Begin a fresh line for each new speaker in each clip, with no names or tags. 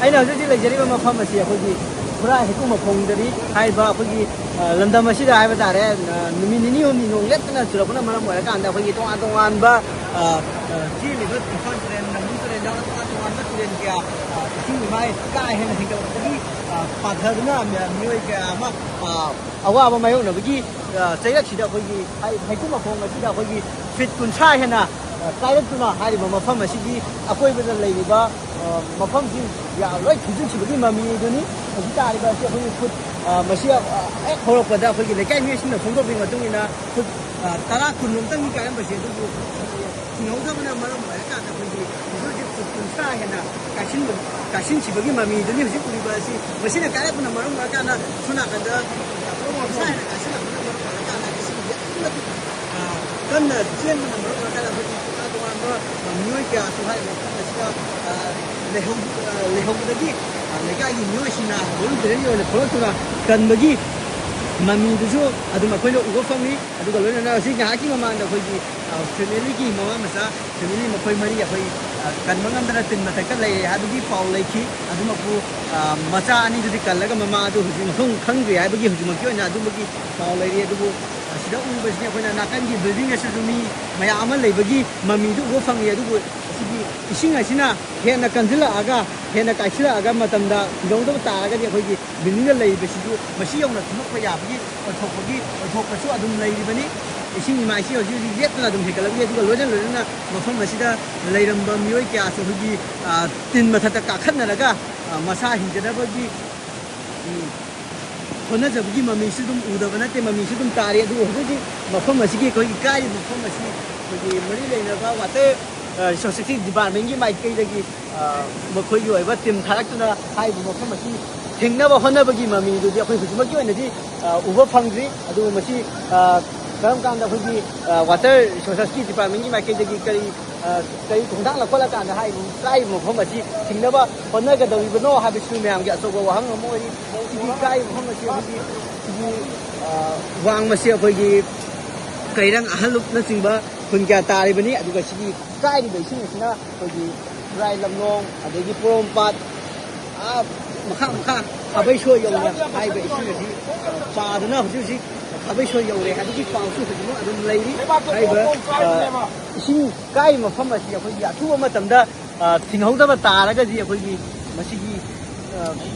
ꯑꯩꯅ ꯍꯧꯖꯤꯛ ꯂꯩꯖꯔꯤꯕ ꯃꯐꯝ ꯑꯁꯤ ꯑꯩꯈꯣꯏꯒꯤ ꯈꯨꯔꯥꯏ ꯍꯩꯀꯨ ꯃꯈꯣꯡꯗꯗꯤ ꯍꯥꯏꯔꯤꯕ ꯑꯩꯈꯣꯏꯒꯤ ꯂꯝꯗꯝ ꯑꯁꯤꯗ ꯍꯥꯏꯕ ꯇꯥꯔꯦ ꯅꯨꯃꯤꯠ ꯅꯤꯅꯤ ꯍꯨꯝꯅꯤ ꯅꯣꯡ ꯂꯦꯞꯇꯅ ꯆꯨꯔꯛꯄꯅ ꯃꯔꯝ ꯑꯣꯏꯔꯀꯥꯟꯗ ꯑꯩꯈꯣꯏꯒꯤ ꯇꯣꯉꯥꯟ ꯇꯣꯉꯥꯟꯕ ꯆꯦꯜꯂꯤꯕ ꯏꯝꯐꯥꯜ ꯇꯨꯔꯦꯜ ꯅꯝꯕꯨꯜ ꯇꯨꯔꯦꯜ ꯌꯥꯎꯅ ꯇꯣꯉꯥꯟ ꯇꯣꯉꯥꯟꯕ ꯇꯨꯔꯦꯜ ꯀꯌꯥ ꯏꯁꯤꯡ ꯏꯃꯥꯏ ꯀꯥ ꯍꯦꯟꯅ ꯍꯦꯟꯒꯠꯂꯛꯄꯒꯤ ꯄꯥꯊꯗꯨꯅ ꯃꯤꯑꯣꯏ ꯀꯌꯥ ꯑꯃ ꯑꯋꯥꯕ ꯃꯥꯌꯣꯛꯅꯕꯒꯤ ꯆꯩꯔꯛꯁꯤꯗ ꯑꯩꯈꯣꯏꯒꯤ ꯍꯩꯀꯨ ꯃꯈꯣꯡ ꯑꯁꯤꯗ ꯑꯩꯈꯣꯏꯒꯤ ꯐꯤꯠ 30 ꯍꯦꯟꯅ ꯀꯥꯏꯔꯛꯇꯨꯅ ꯍꯥꯏꯔꯤꯕ ꯃꯐꯝ ꯑꯁꯤꯒꯤ ꯑꯀꯣꯏꯕꯗ ꯂꯩꯔꯤꯕ ꯃꯐꯝꯁꯤꯡ ꯂꯣꯏ ꯊꯨꯝꯖꯤꯟꯈꯤꯕꯒꯤ ꯃꯃꯤꯗꯨꯅꯤ ꯍꯧꯖꯤꯛ ꯇꯥꯔꯤꯕ ꯑꯁꯤ ꯑꯩꯈꯣꯏꯒꯤ ꯐꯨꯠ ꯃꯁꯤ ꯍꯦꯛ ꯍꯧꯔꯛꯄꯗ ꯑꯩꯈꯣꯏꯒꯤ ꯂꯩꯀꯥꯏ ꯃꯤꯑꯣꯏꯁꯤꯡꯅ ꯐꯣꯡꯗꯣꯛꯄꯒꯤ ꯃꯇꯨꯡ ꯏꯟꯅ ꯐꯨꯠ 10 ꯀꯨꯟꯃꯨꯛꯇꯪꯗꯤ ꯀꯥꯏꯔꯝꯕꯁꯦ ꯑꯗꯨꯕꯨ ꯊꯤꯡꯍꯧꯗꯕꯅ ꯃꯔꯝ ꯑꯣꯏꯔꯀꯥꯟꯗ ꯑꯩꯈꯣꯏꯒꯤ ꯍꯧꯖꯤꯛ ꯐꯨꯠ 30 ꯍꯦꯟꯅ ꯀꯥꯏꯁꯤꯟꯈꯤꯕꯒꯤ ꯃꯃꯤꯗꯨꯅꯤ ꯍꯧꯖꯤꯛ ꯎꯔꯤꯕ ꯑꯁꯤ ꯃꯁꯤꯅ ꯀꯥꯏꯔꯛꯄꯅ ꯃꯔꯝ ꯑꯣꯏꯔꯀꯥꯟꯗ ꯁꯣꯝ ꯅꯥꯀꯟꯗ 30 ꯍꯦꯟꯅ ꯀꯥꯏꯁꯤꯜꯂꯛꯄꯅ ꯃꯔꯝ ꯑꯣꯏꯔꯀꯥꯟꯗ ꯏꯁꯤꯡꯁꯦ ꯑꯗꯨꯛꯀꯤ ꯃꯇꯤꯛ ꯀꯟꯅ ꯆꯦꯟꯕꯅ ꯃꯔꯝ ꯑꯣꯏꯔꯀꯥꯟꯗ ꯑꯩꯈꯣꯏꯒꯤ ꯇꯣꯉꯥꯟ ꯇꯣꯉꯥꯟꯕ ꯃꯤꯑꯣꯏ ꯀꯌꯥꯁꯨ ꯍꯥꯏꯔꯤꯕ ꯃꯐꯝ ꯑꯁꯤꯗ ꯂꯩꯍꯧꯕꯗꯒꯤ ꯂꯩꯀꯥꯏꯒꯤ ꯃꯤꯑꯣꯏꯁꯤꯡꯅ ꯚꯣꯂꯨꯟꯇꯔꯤ ꯑꯣꯏꯅ ꯊꯣꯛꯂꯛꯇꯨꯅ ꯀꯟꯕꯒꯤ ꯃꯃꯤꯗꯨꯁꯨ ꯑꯗꯨꯝ ꯑꯩꯈꯣꯏꯅ ꯎꯕ ꯐꯪꯏ ꯑꯗꯨꯒ ꯂꯣꯏꯅꯅ ꯍꯧꯖꯤꯛ ꯉꯥꯏꯍꯥꯛꯀꯤ ꯃꯃꯥꯡꯗ ꯑꯩꯈꯣꯏꯒꯤ ꯐꯦꯃꯤꯂꯤꯒꯤ ꯃꯃꯥ ꯃꯆꯥ ꯐꯦꯃꯤꯂꯤ ꯃꯈꯣꯏ ꯃꯔꯤ ꯑꯩꯈꯣꯏ ꯀꯟꯕ ꯉꯝꯗꯅ ꯇꯤꯟ ꯃꯊꯛꯇ ꯂꯩꯔꯦ ꯍꯥꯏꯕꯒꯤ ꯄꯥꯎ ꯂꯩꯈꯤ ꯑꯗꯨꯃꯛꯄꯨ ꯃꯆꯥ ꯑꯅꯤꯗꯨꯗꯤ ꯀꯜꯂꯒ ꯃꯃꯥ ꯑꯗꯨ ꯍꯧꯖꯤꯛ ꯃꯐꯝ ꯈꯪꯗ꯭ꯔꯤ ꯍꯥꯏꯕꯒꯤ ꯍꯧꯖꯤꯛꯃꯛꯀꯤ ꯑꯣꯏꯅ ꯑꯗꯨꯝꯕꯒꯤ ꯄꯥꯎ ꯂꯩꯔꯤ ꯑꯗꯨꯕꯨ ꯁꯤꯗ ꯎꯕꯁꯤꯅ ꯑꯩꯈꯣꯏꯅ ꯅꯥꯀꯟꯒꯤ ꯕꯤꯜꯗꯤꯡ ꯑꯁꯤꯁꯨ ꯃꯤ ꯃꯌꯥꯝ ꯑꯃ ꯂꯩꯕꯒꯤ ꯃꯃꯤꯗꯨ ꯎꯕ ꯐꯪꯏ ꯑꯗꯨꯕꯨ ꯑꯁꯤꯒꯤ ꯏꯁꯤꯡ ꯑꯁꯤꯅ ꯍꯦꯟꯅ ꯀꯟꯁꯤꯜꯂꯛꯑꯒ ꯍꯦꯟꯅ ꯀꯥꯏꯁꯤꯜꯂꯛꯑꯒ ꯃꯇꯝꯗ ꯈꯨꯗꯣꯡꯊꯤꯕ ꯇꯥꯔꯒꯗꯤ ꯑꯩꯈꯣꯏꯒꯤ ꯕꯤꯜꯗꯤꯡꯗ ꯂꯩꯔꯤꯕꯁꯤꯁꯨ ꯃꯁꯤ ꯌꯧꯅ ꯊꯨꯝꯃꯛꯄ ꯌꯥꯕꯒꯤ ꯑꯣꯏꯊꯣꯛꯄꯁꯨ ꯑꯗꯨꯝ ꯂꯩꯔꯤꯕꯅꯤ ꯏꯁꯤꯡ ꯏꯃꯥꯏꯁꯤ ꯍꯧꯖꯤꯛ ꯍꯧꯖꯤꯛ ꯂꯦꯞꯇꯅ ꯑꯗꯨꯝ ꯍꯦꯟꯒꯠꯂꯛꯂꯤ ꯑꯗꯨꯒ ꯂꯣꯏꯅꯅ ꯃꯐꯝ ꯑꯁꯤꯗ ꯂꯩꯔꯝꯕ ꯃꯤꯑꯣꯏ ꯀꯌꯥꯁꯨ ꯑꯩꯈꯣꯏꯒꯤ ꯇꯤꯟ ꯃꯊꯛꯇ ꯀꯥꯈꯠꯅꯔꯒ ꯃꯁꯥ ꯍꯤꯡꯖꯅꯕꯒꯤ ꯍꯣꯠꯅꯖꯕꯒꯤ ꯃꯃꯤꯁꯨ ꯑꯗꯨꯝ ꯎꯗꯕ ꯅꯠꯇꯦ ꯃꯃꯤꯁꯨ ꯑꯗꯨꯝ ꯇꯥꯔꯤ ꯑꯗꯨꯕꯨ ꯍꯧꯖꯤꯛ ꯃꯐꯝ ꯑꯁꯤꯒꯤ ꯑꯩꯈꯣꯏꯒꯤ ꯀꯥꯏꯔꯤꯕ ꯃꯐꯝ ꯑꯁꯤ ꯑꯩꯈꯣꯏꯒꯤ ꯃꯔꯤ ꯂꯩꯅꯕ ꯋꯥꯇꯔ ꯔꯤꯁꯣꯔꯁꯦꯁ ꯗꯤꯄꯥꯔꯠꯃꯦꯟꯒꯤ ꯃꯥꯏꯀꯩꯗꯒꯤ ꯃꯈꯣꯏꯒꯤ ꯑꯣꯏꯕ ꯇꯤꯝ ꯊꯥꯔꯛꯇꯨꯅ ꯍꯥꯏꯔꯤꯕ ꯃꯐꯝ ꯑꯁꯤ ꯊꯤꯡꯅꯕ ꯍꯣꯠꯅꯕꯒꯤ ꯃꯃꯤꯗꯨꯗꯤ ꯑꯩꯈꯣꯏ ꯍꯧꯖꯤꯛꯃꯛꯀꯤ ꯑꯣꯏꯅꯗꯤ ꯎꯕ ꯐꯪꯗ꯭ꯔꯤ ꯑꯗꯨꯕꯨ ꯃꯁꯤ ꯀꯔꯝ ꯀꯥꯟꯗ ꯑꯩꯈꯣꯏꯒꯤ ꯋꯥꯇꯔ ꯔꯤꯁꯣꯔꯁꯦꯁꯀꯤ ꯗꯤꯄꯥꯔꯠꯃꯦꯟꯒꯤ ꯃꯥꯏꯀꯩꯗꯒꯤ ꯀꯔꯤ ꯈꯣꯡꯊꯥꯡ ꯂꯧꯈꯠꯂꯀꯥꯟꯗ ꯀꯥꯏꯔꯤꯕ ꯃꯐꯝ ꯑꯁꯤ ꯊꯤꯡꯅꯕ ꯍꯣꯠꯅꯒꯗꯧꯔꯤꯕꯅꯣ ꯍꯥꯏꯕꯁꯤꯁꯨ ꯃꯌꯥꯝꯒꯤ ꯑꯆꯧꯕ ꯋꯥꯍꯪ ꯑꯃ ꯑꯣꯏꯔꯤ ꯁꯤꯒꯤ ꯀꯥꯏꯔꯤꯕ ꯃꯐꯝ ꯑꯁꯤ ꯑꯩꯈꯣꯏꯒꯤ ꯁꯤꯒꯤ ꯋꯥꯡꯃꯁꯤ ꯑꯩꯈꯣꯏꯒꯤ ꯀꯩꯔꯪ ꯑꯍꯜꯂꯨꯞꯅꯆꯤꯡꯕ ꯈꯨꯟ ꯀꯌꯥ ꯇꯥꯔꯤꯕꯅꯤ ꯑꯗꯨꯒ ꯁꯤꯒꯤ ꯀꯥꯏꯔꯤꯕ ꯏꯁꯤꯡ ꯑꯁꯤꯅ ꯑꯩꯈꯣꯏꯒꯤ ꯈꯨꯔꯥꯏ ꯂꯝꯂꯣꯡ ꯑꯗꯒꯤ ꯄꯣꯔꯣꯝꯄꯥꯠ ꯃꯈꯥ ꯈꯥꯕꯩꯁꯣꯏ ꯌꯧꯅ ꯍꯥꯏꯔꯤꯕ ꯏꯁꯤꯡ ꯑꯁꯤ ꯄꯥꯗꯨꯅ ꯍꯧꯖꯤꯛ ꯈꯥꯕꯩꯁꯣꯏ ꯌꯧꯔꯦ ꯍꯥꯏꯕꯒꯤ ꯄꯥꯎꯁꯨ ꯍꯧꯖꯤꯛꯃꯛ ꯑꯗꯨꯝ ꯂꯩꯔꯤ ꯍꯥꯏꯔꯤꯕ ꯏꯁꯤꯡ ꯀꯥꯏꯔꯤꯕ ꯃꯐꯝ ꯑꯁꯤ ꯑꯩꯈꯣꯏꯒꯤ ꯑꯊꯨꯕ ꯃꯇꯝꯗ ꯊꯤꯡꯍꯧꯗꯕ ꯇꯥꯔꯒꯗꯤ ꯑꯩꯈꯣꯏꯒꯤ ꯃꯁꯤꯒꯤ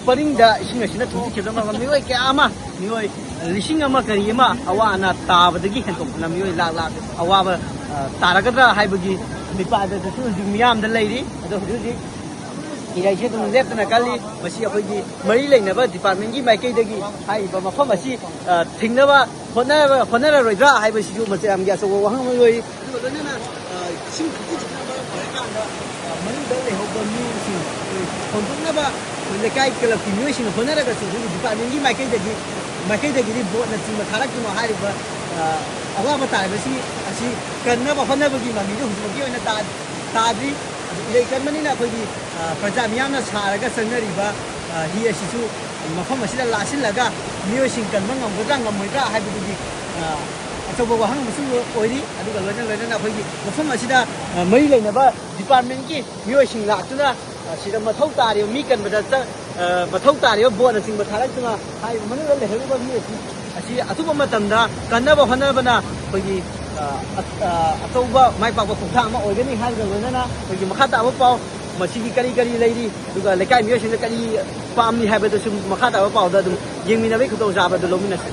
ꯄꯔꯤꯡꯗ ꯏꯁꯤꯡ ꯑꯁꯤꯅ ꯊꯨꯝꯖꯤꯟꯈꯤꯕ ꯃꯤꯑꯣꯏ ꯀꯌꯥ ꯑꯃ ꯃꯤꯑꯣꯏ ꯂꯤꯁꯤꯡ ꯑꯃ ꯀꯔꯤ ꯑꯃ ꯑꯋꯥ ꯑꯅꯥ ꯇꯥꯕꯗꯒꯤ ꯍꯦꯟꯗꯣꯛꯇꯨꯅ ꯃꯤꯑꯣꯏ ꯂꯥꯛ ꯑꯋꯥꯕ ꯇꯥꯔꯒꯗ꯭ꯔꯥ ꯍꯥꯏꯕꯒꯤ ꯃꯤꯄꯥꯗꯁꯨ ꯍꯧꯖꯤꯛ ꯃꯤꯌꯥꯝꯗ ꯂꯩꯔꯤ ꯑꯗꯣ ꯍꯧꯖꯤꯛ ꯏꯔꯩꯁꯦ ꯑꯗꯨꯝ ꯂꯦꯞꯇꯅ ꯀꯜꯂꯤ ꯃꯁꯤ ꯑꯩꯈꯣꯏꯒꯤ ꯃꯔꯤ ꯂꯩꯅꯕ ꯗꯤꯄꯥꯔꯠꯃꯦꯟꯒꯤ ꯃꯥꯏꯀꯩꯗꯒꯤ ꯍꯥꯏꯔꯤꯕ ꯃꯐꯝ ꯑꯁꯤ ꯊꯤꯡꯅꯕ ꯍꯣꯠꯅꯔꯔꯣꯏꯗ꯭ꯔꯥ ꯍꯥꯏꯕꯁꯤꯁꯨ ꯃꯌꯥꯝꯒꯤ ꯑꯆꯧꯕ ꯋꯥꯍꯪ ꯑꯃ ꯑꯣꯏꯔꯤ ꯑꯗꯨꯒ ꯂꯣꯏꯅꯅ ꯏꯁꯤꯡ ꯊꯨꯝꯖꯤꯟꯈꯤꯕꯅ ꯃꯔꯝ ꯑꯣꯏꯔꯀꯥꯟꯗ ꯃꯅꯨꯡꯗ ꯂꯩꯍꯧꯕ ꯃꯤꯁꯤꯡ ꯍꯣꯟꯗꯣꯛꯅꯕ ꯂꯩꯀꯥꯏ ꯀ꯭ꯂꯕꯀꯤ ꯃꯤꯑꯣꯏꯁꯤꯡꯅ ꯍꯣꯠꯅꯔꯒꯁꯨ ꯑꯩꯈꯣꯏꯒꯤ ꯗꯤꯄꯥꯔꯠꯃꯦꯟꯒꯤ ꯃꯥꯏꯀꯩꯗꯒꯤꯗꯤ ꯕꯣꯠꯅꯆꯤꯡꯕ ꯊꯥꯔꯛꯇꯨꯅ ꯍꯥꯏꯔꯤꯕ ꯑꯋꯥꯕ ꯇꯥꯔꯤꯕꯁꯤ ꯑꯁꯤ ꯀꯟꯅꯕ ꯍꯣꯠꯅꯕꯒꯤ ꯃꯃꯤꯗꯨ ꯍꯧꯖꯤꯛꯃꯛꯀꯤ ꯑꯣꯏꯅ ꯇꯥꯗ꯭ꯔꯤ ꯏꯔꯩ ꯀꯟꯕꯅꯤꯅ ꯑꯩꯈꯣꯏꯒꯤ ꯄ꯭ꯔꯖꯥ ꯃꯤꯌꯥꯝꯅ ꯁꯥꯔꯒ ꯆꯪꯅꯔꯤꯕ ꯍꯤ ꯑꯁꯤꯁꯨ ꯃꯐꯝ ꯑꯁꯤꯗ ꯂꯥꯁꯤꯜꯂꯒ ꯃꯤꯑꯣꯏꯁꯤꯡ ꯀꯟꯕ ꯉꯝꯒꯗ꯭ꯔꯥ ꯉꯝꯃꯣꯏꯗ꯭ꯔꯥ ꯍꯥꯏꯕꯗꯨꯗꯤ ꯑꯆꯧꯕ ꯋꯥꯍꯪ ꯑꯃꯁꯨ ꯑꯣꯏꯔꯤ ꯑꯗꯨꯒ ꯂꯣꯏꯅꯅ ꯑꯩꯈꯣꯏꯒꯤ ꯃꯐꯝ ꯑꯁꯤꯗ ꯃꯔꯤ ꯂꯩꯅꯕ ꯗꯤꯄꯥꯔꯠꯃꯦꯟꯒꯤ ꯃꯤꯑꯣꯏꯁꯤꯡ ꯂꯥꯛꯇꯨꯅ ꯁꯤꯗ ꯃꯊꯧ ꯇꯥꯔꯤꯕ ꯃꯤ ꯀꯟꯕꯗ ꯃꯊꯧ ꯇꯥꯔꯤꯕ ꯕꯣꯠꯅꯆꯤꯡꯕ ꯊꯥꯔꯛꯇꯨꯅ ꯍꯥꯏꯔꯤꯕ ꯃꯅꯨꯡꯗ ꯂꯩꯍꯧꯔꯤꯕ ꯃꯤ ꯑꯁꯤ ꯑꯊꯨꯕ ꯃꯇꯝꯗ ꯀꯟꯅꯕ ꯍꯣꯠꯅꯕꯅ ꯑꯩꯈꯣꯏꯒꯤ ꯑꯆꯧꯕ ꯃꯥꯏ ꯄꯥꯛꯄ ꯈꯣꯡꯊꯥꯡ ꯑꯃ ꯑꯣꯏꯒꯅꯤ ꯍꯥꯏꯔꯒ ꯂꯣꯏꯅꯅ ꯑꯩꯈꯣꯏꯒꯤ ꯃꯈꯥ ꯇꯥꯕ ꯄꯥꯎ ꯃꯁꯤꯒꯤ ꯀꯔꯤ ꯂꯩꯔꯤ ꯑꯗꯨꯒ ꯂꯩꯀꯥꯏ ꯃꯤꯑꯣꯏꯁꯤꯡꯅ ꯀꯔꯤ ꯄꯥꯝꯃꯤ ꯍꯥꯏꯕꯗꯨꯁꯨ ꯃꯈꯥ ꯇꯥꯕ ꯄꯥꯎꯗ ꯑꯗꯨꯝ ꯌꯦꯡꯃꯤꯟꯅꯕꯒꯤ ꯈꯨꯗꯣꯡꯆꯥꯕꯗꯨ ꯂꯧꯃꯤꯟꯅꯁꯤ